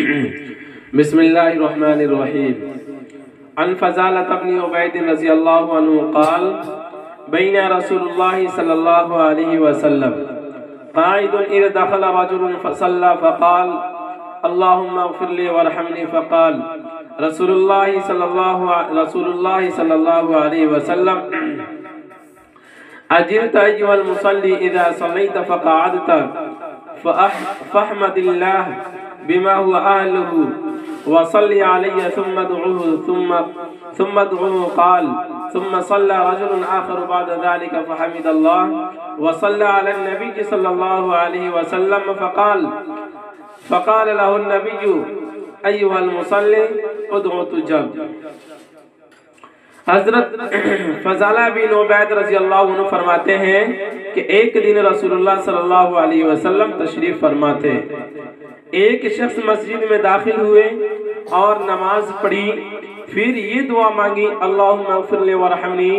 बिस्मिल्लाहिर्रहमानिर्रहीम। अन फ़ज़ालत इब्न उबैद रज़ियल्लाहु अन्हु क़ाल बैना रसूलुल्लाहि सल्लल्लाहु अलैहि वसल्लम क़ाइदुन इज़ दख़ल रजुलुन फ़सल्ला फ़क़ाल अल्लाहुम्मा इग़फ़िर ली वरहमनी फ़क़ाल रसूलुल्लाहि सल्लल्लाहु अलैहि वसल्लम अजिरत अय्युहल मुसल्ली इज़ा सल्लैत फ़क़अदत फ़हमदिल्लाह बिमा हुवा अहलुहु वसल्लि अलैहि सुम्मा दुऊहु क़ाल सुम्मा सल्ला रजुलुन आख़र बअद ज़ालिका फ़हमिदल्लाह वसल्ला अलन नबी सल्लल्लाहु अलैहि वसल्लम फ़क़ाल लहु नबी अय्युहल मुसल्ली उदउ तुजब। हज़रत फ़ज़ाला बिन उबैद रज़ियल्लाहु अन्हु फरमाते हैं कि एक दिन रसूलुल्लाह सल्लल्लाहु अलैहि वसल्लम तशरीफ़ फरमा थे। एक शख्स मस्जिद में दाखिल हुए और नमाज पढ़ी, फिर ये दुआ मांगी अल्लाहुम्मा इग़फ़िर ली वरहमनी,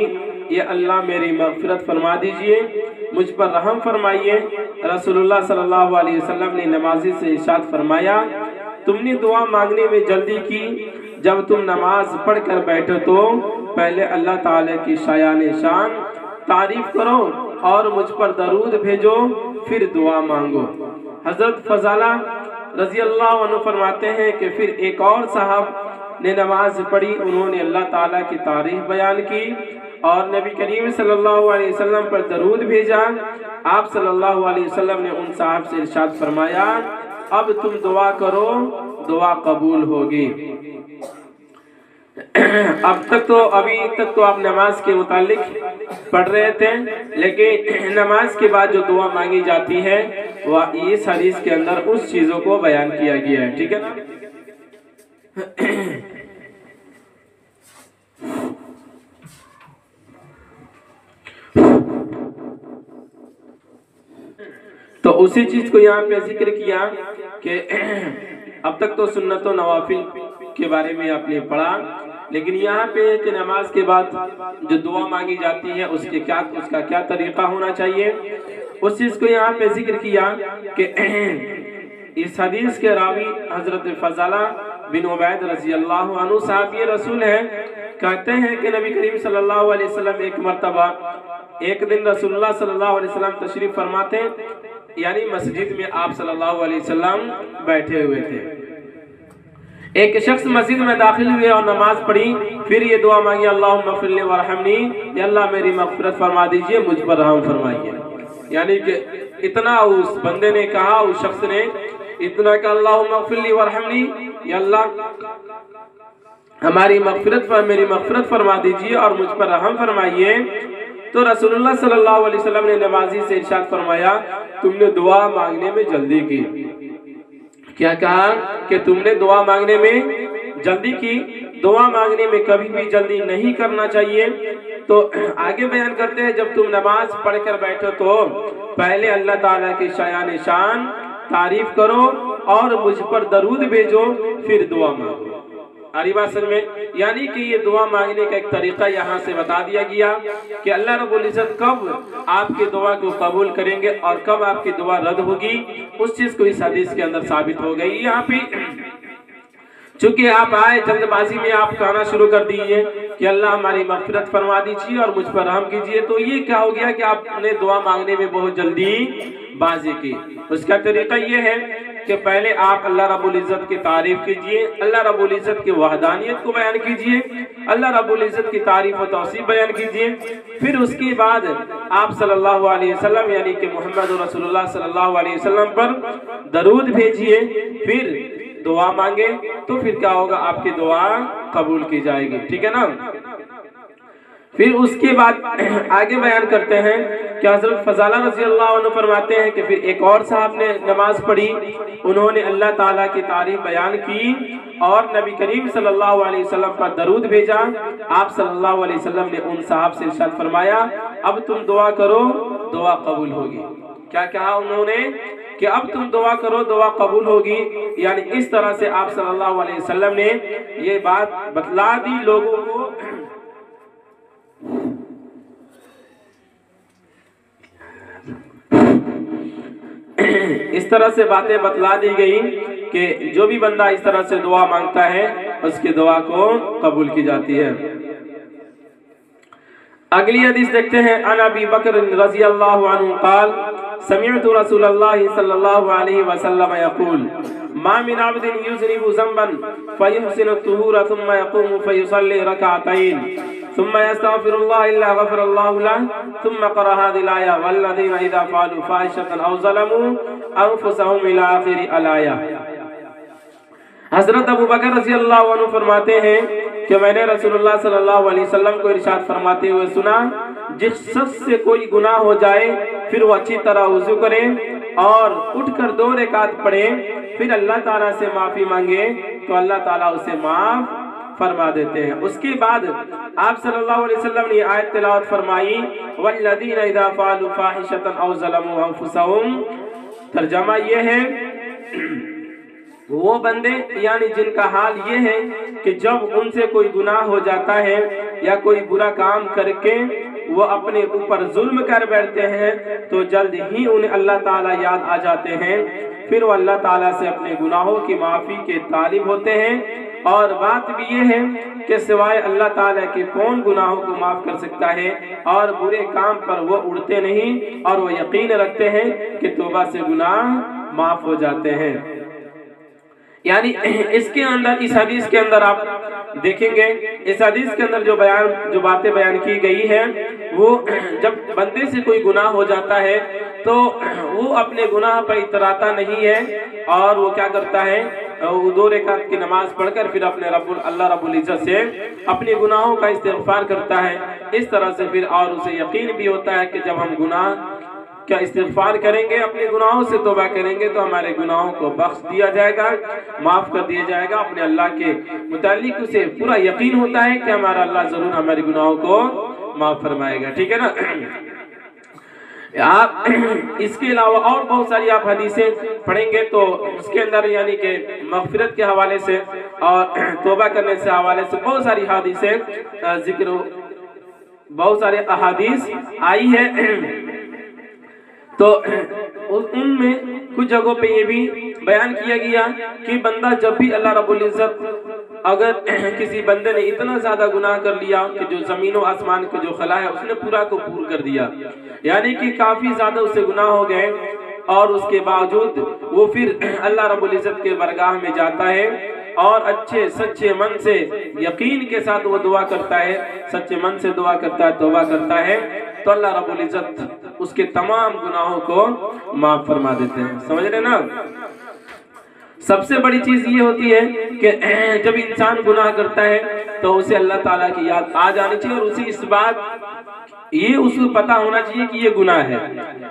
ये अल्लाह मेरी मग़फ़िरत फरमा दीजिए, मुझ पर रहम फरमाइए। रसूलुल्लाह सल्लल्लाहु अलैहि वसल्लम ने नमाज़ी से इरशाद फरमाया, तुमने दुआ मांगने में जल्दी की, जब तुम नमाज पढ़कर बैठो तो पहले अल्लाह ताला की शायान शान तारीफ करो और मुझ पर दरूद भेजो, फिर दुआ मांगो। हज़रत फ़ज़ाला रज़ियल्लाहु अन्हु फरमाते हैं कि फिर एक और साहब ने नमाज पढ़ी, उन्होंने अल्लाह ताला की तारीफ बयान की और नबी करीम सल्लल्लाहु अलैहि वसल्लम पर दरूद भेजा। आप सल्लल्लाहु अलैहि वसल्लम ने उन साहब से इरशाद फरमाया, अब तुम दुआ करो, दुआ कबूल होगी। अभी तक तो आप नमाज के मुतालिक पढ़ रहे थे, लेकिन नमाज के बाद जो दुआ मांगी जाती है वह इस हदीस के अंदर उस चीजों को बयान किया गया है, ठीक है ना। तो उसी चीज को यहाँ पे जिक्र किया कि अब तक तो सुन्नत व नवाफिल के बारे में आपने पढ़ा, लेकिन यहाँ पे कि नमाज के बाद जो दुआ मांगी जाती है उसका क्या तरीका होना चाहिए, उस चीज को यहाँ पे जिक्र किया कि इस हदीस के रावी हजरत फ़ज़ाला बिन उबैद रज़ियल्लाहु अन्हु साहबी रसूल है। कहते हैं कि नबी करीम सल्लल्लाहु अलैहि वसल्लम एक मर्तबा एक दिन रसूलुल्लाह सल्लल्लाहु अलैहि वसल्लम तशरीफ फरमाते, यानी मस्जिद में आप सल्लल्लाहु अलैहि वसल्लम बैठे हुए थे। एक शख्स मस्जिद में दाखिल हुए और नमाज पढ़ी, फिर ये दुआ मांगी अल्लाहुम्मा इग़फ़िर ली वरहमनी, या अल्लाह मेरी मग़फ़िरत फरमा दीजिए, मुझ पर रहम फरमाइए। यानी कि इतना उस बंदे ने कहा, उस शख्स ने इतना कहा अल्लाहुम्मा इग़फ़िर ली वरहमनी, या अल्लाह हमारी मेरी मग़फ़िरत फरमा दीजिए और मुझ पर रहम फरमाइए। तो रसूलुल्लाह सल्लल्लाहु अलैहि वसल्लम ने नमाजी से इरशाद फरमाया, तुमने दुआ मांगने में जल्दी की। क्या कहा कि तुमने दुआ मांगने में जल्दी की, दुआ मांगने में कभी भी जल्दी नहीं करना चाहिए। तो आगे बयान करते हैं, जब तुम नमाज पढ़कर बैठो तो पहले अल्लाह ताला की शायान शान तारीफ करो और मुझ पर दरूद भेजो, फिर दुआ मांगो। आरी बात समझ में, यानी कि ये दुआ मांगने का एक तरीका यहाँ से बता दिया गया कि अल्लाह रब्बुल इज़्ज़त कब आपकी दुआ को कबूल करेंगे और कब आपकी दुआ रद्द होगी, उस चीज को इस हदीस के अंदर साबित हो गई। यहाँ पे चूंकि आप आए जल्दबाजी में, आप कहना शुरू कर दीजिए कि अल्लाह हमारी मग़फ़िरत फरमा दीजिए और मुझ पर रहम कीजिए, तो ये क्या हो गया कि आपने दुआ मांगने में बहुत जल्दी बाजी की। उसका तरीका ये है कि पहले आप अल्लाह रब्बुल इज़्ज़त की तारीफ कीजिए, अल्लाह रब्बुल इज़्ज़त की वहदानियत को बयान कीजिए, अल्लाह रब्बुल इज़्ज़त की तारीफ और तौसीफ बयान कीजिए। फिर उसके बाद आप सल्लल्लाहु अलैहि वसल्लम यानी कि मोहम्मद रसूलुल्लाह सल्लल्लाहु अलैहि वसल्लम पर दरूद भेजिए, फिर दुआ मांगे, तो फिर क्या होगा, आपकी दुआ कबूल की जाएगी, ठीक है ना। फिर उसके बाद आगे बयान करते हैं कि हज़रत फ़ज़ाला रज़ियल्लाहु अन्हु फरमाते हैं कि फिर एक और साहब ने नमाज पढ़ी, उन्होंने अल्लाह ताला की तारीफ बयान की और नबी करीम सल्लल्लाहु अलैहि वसल्लम पर दरूद भेजा। आप सल्लल्लाहु अलैहि वसल्लम ने उन साहब से इरशाद फरमाया, अब तुम दुआ करो, दुआ कबूल होगी। क्या कहा उन्होंने कि अब तुम दुआ करो, दुआ कबूल होगी। यानी इस तरह से आप सल्लल्लाहु अलैहि वसल्लम ने ये बात बतला दी लोगों को। इस तरह से बातें बतला दी गई कि जो भी बंदा इस तरह से दुआ मांगता है उसकी दुआ को कबूल की जाती है। अगली हदीस देखते हैं। अन अबी बकर रज़ी अल्लाहु अन्हु क़ाल समिअतु रसूलल्लाह सल्लल्लाहु अलैहि वसल्लम यक़ूल मा मिन अब्दिन युज़निबु ज़ंबन फयुहसिनु तुहूर थुम्मा यक़ूमु फयुसल्ली रकअतैन थुम्मा यस्तग़फिरुल्लाह इल्ला गफ़रल्लाहु लहु थुम्मा क़रा हाज़िहिल आया वल्लज़ीना इज़ा फ़अलू फ़ाहिशतन औ ज़लमू अनफ़ुसहुम इला आख़िरि अल आया। हज़रत अबू बकर रज़ी अल्लाहु अन्हु फरमाते हैं कि मैंने रसूलुल्लाह सल्लल्लाहु अलैहि वसल्लम को इरशाद फरमाते हुए सुना, जिस शख्स से कोई गुनाह हो जाए फिर वो अच्छी तरह वुज़ू करे और उठकर 2 रकात पढ़े, फिर अल्लाह ताला से माफ़ी मांगे तो अल्लाह ताला उसे माफ़ फरमा देते हैं। उसके बाद आप सल्लल्लाहु अलैहि वसल्लम ने आयत तिलावत फरमाई वल्लज़ीना इज़ा फ़अलू फ़ाहिशतन औ ज़लमू अनफ़ुसहुम। तर्जुमा ये है वो बंदे यानी जिनका हाल ये है कि जब उनसे कोई गुनाह हो जाता है या कोई बुरा काम करके वो अपने ऊपर जुल्म कर बैठते हैं तो जल्द ही उन्हें अल्लाह ताला याद आ जाते हैं, फिर वो अल्लाह ताला से अपने गुनाहों की माफ़ी के तालिब होते हैं। और बात भी ये है कि सिवाय अल्लाह ताला के कौन गुनाहों को माफ़ कर सकता है, और बुरे काम पर वो उड़ते नहीं और वो यकीन रखते हैं कि तौबा से गुनाह माफ़ हो जाते हैं। यानी इसके अंदर, इस हदीस के अंदर आप देखेंगे, इस हदीस के अंदर जो बातें बयान की गई है वो जब बंदे से कोई गुनाह हो जाता है तो वो अपने गुनाह पर इतराता नहीं है और वो क्या करता है, वो 2 रकात की नमाज पढ़कर फिर अपने अल्लाह रब्बुल इज़्ज़त से अपने गुनाहों का इस्तिग़फ़ार करता है। इस तरह से फिर और उसे यकीन भी होता है कि जब हम गुनाह क्या इस्तिग़फ़ार करेंगे, अपने गुनाहों से तौबा करेंगे तो हमारे गुनाहों को बख्श दिया जाएगा, माफ़ कर दिया जाएगा। अपने अल्लाह के मुतालिक उसे पूरा यकीन होता है कि हमारा अल्लाह ज़रूर हमारे गुनाहों को माफ़ फरमाएगा। ठीक है ना। आप इसके अलावा और बहुत सारी आप हदीसें पढ़ेंगे तो उसके अंदर यानी कि मग़फ़िरत के हवाले से और तौबा करने से हवाले से बहुत सारी हदीसें जिक्र, बहुत सारे अहादीस आई है। तो उनमें कुछ जगहों पे ये भी बयान किया गया कि बंदा जब भी अल्लाह रब्बुल इज़्ज़त अगर किसी बंदे ने इतना ज्यादा गुनाह कर लिया कि जो जमीन और आसमान को जो खला है उसने पूरा को पूरा कर दिया, यानी कि काफी ज्यादा उससे गुनाह हो गए, और उसके बावजूद वो फिर अल्लाह रब्बुल इज़्ज़त के बरगाह में जाता है और अच्छे सच्चे मन से यकीन के साथ वो दुआ करता है, सच्चे मन से दुआ करता है, तौबा करता है, तो अल्लाह रब्बुल इज़्ज़त उसके तमाम गुनाहों को माफ फरमा देते हैं। समझ रहे ना। सबसे बड़ी चीज ये होती है कि जब इंसान गुनाह करता है तो उसे अल्लाह ताला की याद आ जानी चाहिए और उसे इस बात ये उसको पता होना चाहिए कि ये गुनाह है।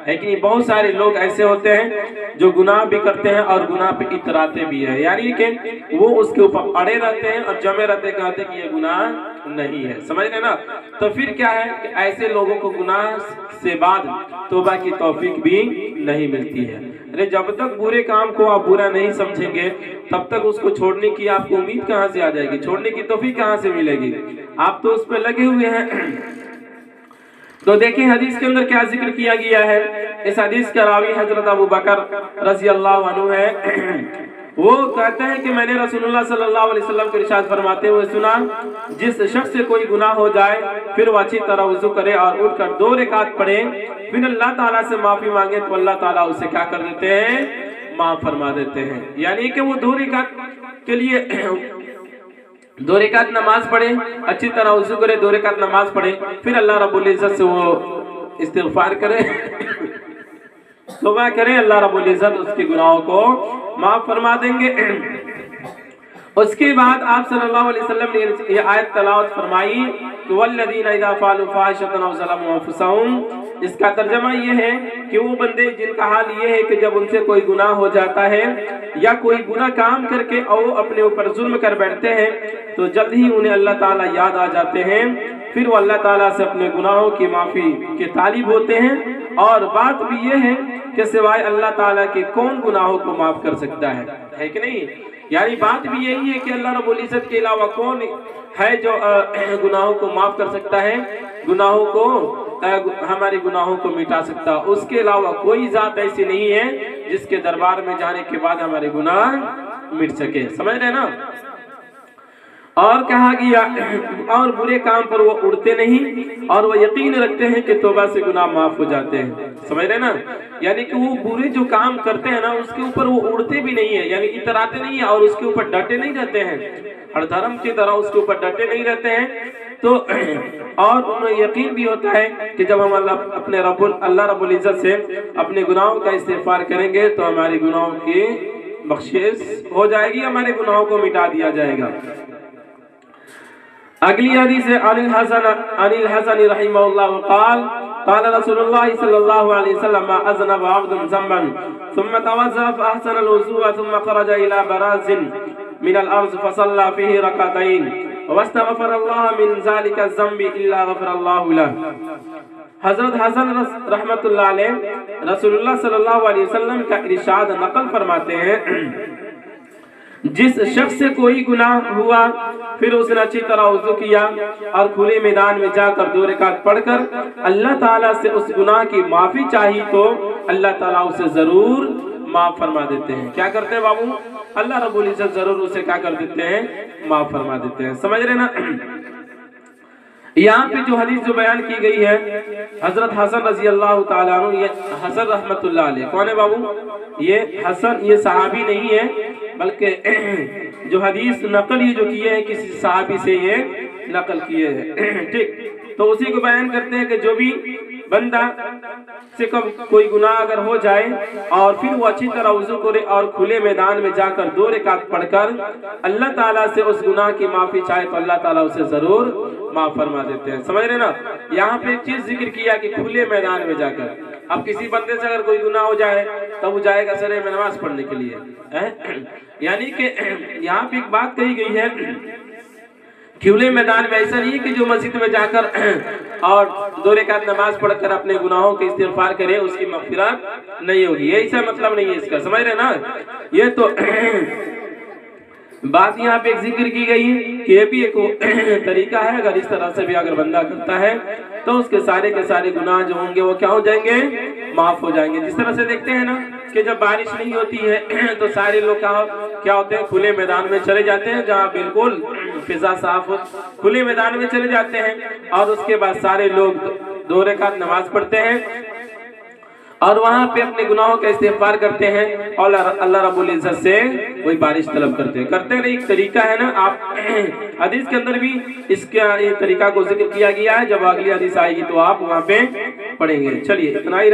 लेकिन बहुत सारे लोग ऐसे होते हैं जो गुनाह भी करते हैं और गुनाह पे इतराते भी है, यानी कि वो उसके ऊपर अड़े रहते हैं और जमे रहते कहते हैं कि ये गुनाह नहीं है। समझ रहे ना। तो फिर क्या है कि ऐसे लोगों को गुनाह से बाद तौबा की तौफीक भी नहीं मिलती है। अरे जब तक बुरे काम को आप बुरा नहीं समझेंगे तब तक उसको छोड़ने की आपको उम्मीद कहाँ से आ जाएगी, छोड़ने की तौफीक कहाँ से मिलेगी। आप तो उस पर लगे हुए हैं। तो देखिए हदीस के अंदर क्या जिक्र किया गया है। इस हदीस का रावी हजरत अबू बकर रज़ी अल्लाह अन्हु है। वो कहते हैं कि मैंने रसूलुल्लाह सल्लल्लाहु अलैहि वसल्लम को इरशाद फरमाते हुए सुना, जिस शख्स से कोई गुनाह हो जाए फिर वो अच्छी तरह वुज़ू करे और उठकर 2 रकात पढ़े, फिर अल्लाह ताला से माफी मांगे तो अल्लाह ताला उसे क्या कर देते हैं, माफ फरमा देते हैं। यानी कि वो 2 रकात के लिए 2 रकात नमाज पढ़े, अच्छी तरह वुज़ू करे, 2 रकात नमाज पढ़े, फिर अल्लाह रब्बुल इज़्ज़त से वो इस्तिग़फ़ार करे, तौबा करे, अल्लाह रब्बुल इज़्ज़त उसके गुनाहों को माफ फरमा देंगे। उसके बाद आप सल्लल्लाहु अलैहि वसल्लम ने ये आयत तलावत फरमाई कि वल्लज़ीना इज़ा फ़अलू फ़ाहिशतन औ ज़लमू अनफ़ुसहुम। इसका तर्जुमा ये है कि वो बंदे जिनका हाल ये है कि जब उनसे कोई गुनाह हो जाता है या कोई गुनाह काम करके और अपने ऊपर जुल्म कर बैठते हैं तो जल्द ही उन्हें अल्लाह ताला याद आ जाते हैं, फिर वो अल्लाह ताला से अपने गुनाहों की माफ़ी के तालिब होते हैं। और बात भी ये है कि सिवाय अल्लाह ताला के कौन गुनाहों को माफ़ कर सकता है कि नहीं। यानी बात भी यही है कि अल्लाह रब्बुल इज़्ज़त के अलावा कौन है जो गुनाहों को माफ़ कर सकता है, गुनाहों को हमारे गुनाहों को मिटा सकता है। उसके अलावा कोई ज़ात ऐसी नहीं है जिसके दरबार में जाने के बाद हमारे गुनाह मिट सके। समझ रहे ना। और कहा गया और बुरे काम पर वो उड़ते नहीं और वो यकीन रखते हैं कि तौबा से गुनाह माफ हो जाते हैं। समझ रहे ना। यानी कि वो बुरे जो काम करते हैं ना उसके ऊपर वो उड़ते भी नहीं है, यानी इतराते नहीं है और उसके ऊपर डटे नहीं रहते हैं, हर धर्म की तरह उसके ऊपर डटे नहीं रहते हैं। तो और उन्हें यकीन भी होता है कि जब हम अल्लाह रब्बुल इज्जत से अपने गुनाहों का इस्तिग़फ़ार करेंगे तो हमारे गुनाहों की बख्शिश हो जाएगी, हमारे गुनाहों को मिटा दिया जाएगा। अगली हदीस है अनिल हसन रहिमहुल्लाह क़ाल क़ाल रसूलुल्लाह सल्लल्लाहु अलैहि वसल्लम मा अज़नब अब्दुन ज़ंबन थुम्मा तवज़्ज़अ फ़अहसना अल-वुज़ूअ थुम्मा ख़रजा इला बराज़िन मिन अल-अर्ज़ फ़सल्ला फ़ीही रकअतैन वस्तग़फ़रल्लाह मिन ज़ालिका ज़ंबि इल्ला ग़फ़रल्लाहु लहु। हज़रत हसन रहमतुल्लाह अलैह रसूलुल्लाह सल्लल्लाहु अलैहि वसल्लम का इरशाद नक़ल फरमाते हैं, जिस शख्स से कोई गुनाह हुआ फिर उसने अच्छी तरह वज़ू किया और खुले मैदान में जाकर 2 रकात पढ़कर अल्लाह ताला से उस गुनाह की माफी चाही तो अल्लाह ताला उसे जरूर माफ फरमा देते हैं। क्या करते हैं बाबू? अल्लाह रब्बुल इज्जत जरूर उसे क्या कर देते हैं? माफ फरमा देते हैं। समझ रहे ना। यहाँ पे जो हदीस जो बयान की गई है हजरत हसन रजी अल्लाह ताला अन्हु, ये हसन रहमतुल्लाह अलैह कौन है बाबू? ये हसन ये सहाबी नहीं है, बल्कि जो हदीस नकल ये जो किए हैं किसी सहाबी से ये नकल किए हैं। ठीक, तो उसी को बयान करते हैं कि जो भी बंदा से कब कोई गुनाह अगर हो जाए और फिर वो अच्छी तरह वज़ू करे और खुले मैदान में जाकर 2 रकात पढ़कर अल्लाह ताला से उस गुनाह की माफी चाहे तो अल्लाह ताला उसे जरूर माफ फरमा देते हैं। समझ रहे ना। यहाँ पे एक चीज जिक्र किया कि खुले मैदान में जाकर, अब किसी बंदे से अगर कोई गुनाह हो जाए तब वो जाएगा सरे में नमाज पढ़ने के लिए, यानी कि यहाँ पे एक बात कही गई है खुले मैदान में। ऐसा नहीं है कि जो मस्जिद में जाकर और 2 रकात नमाज पढ़कर अपने गुनाहों के इस्तिग़फ़ार करे उसकी मग़फ़िरत नहीं होगी, ये ऐसा मतलब नहीं है इसका। समझ रहे ना। ये तो बात यहाँ पे एक जिक्र की गई है कि ये भी एक तरीका है, अगर इस तरह से भी अगर बंदा करता है तो उसके सारे के सारे गुनाह जो होंगे वो क्या हो जाएंगे? माफ हो जाएंगे। जिस तरह से देखते हैं ना कि जब बारिश नहीं होती है तो सारे लोग क्या होते हैं? खुले मैदान में चले जाते हैं जहाँ बिल्कुल फिजा साफ हो, खुले मैदान में चले जाते हैं और उसके बाद सारे लोग 2 रकात नमाज पढ़ते हैं और वहां पे अपने गुनाहों का इस्तिग़फ़ार करते हैं और अल्लाह रब्बुल इज्जत से वही बारिश तलब करते हैं। एक तरीका है ना। आप हदीस के अंदर भी इसका ये तरीका को जिक्र किया गया है, जब अगली हदीस आएगी तो आप वहां पे पढ़ेंगे। चलिए इतना ही।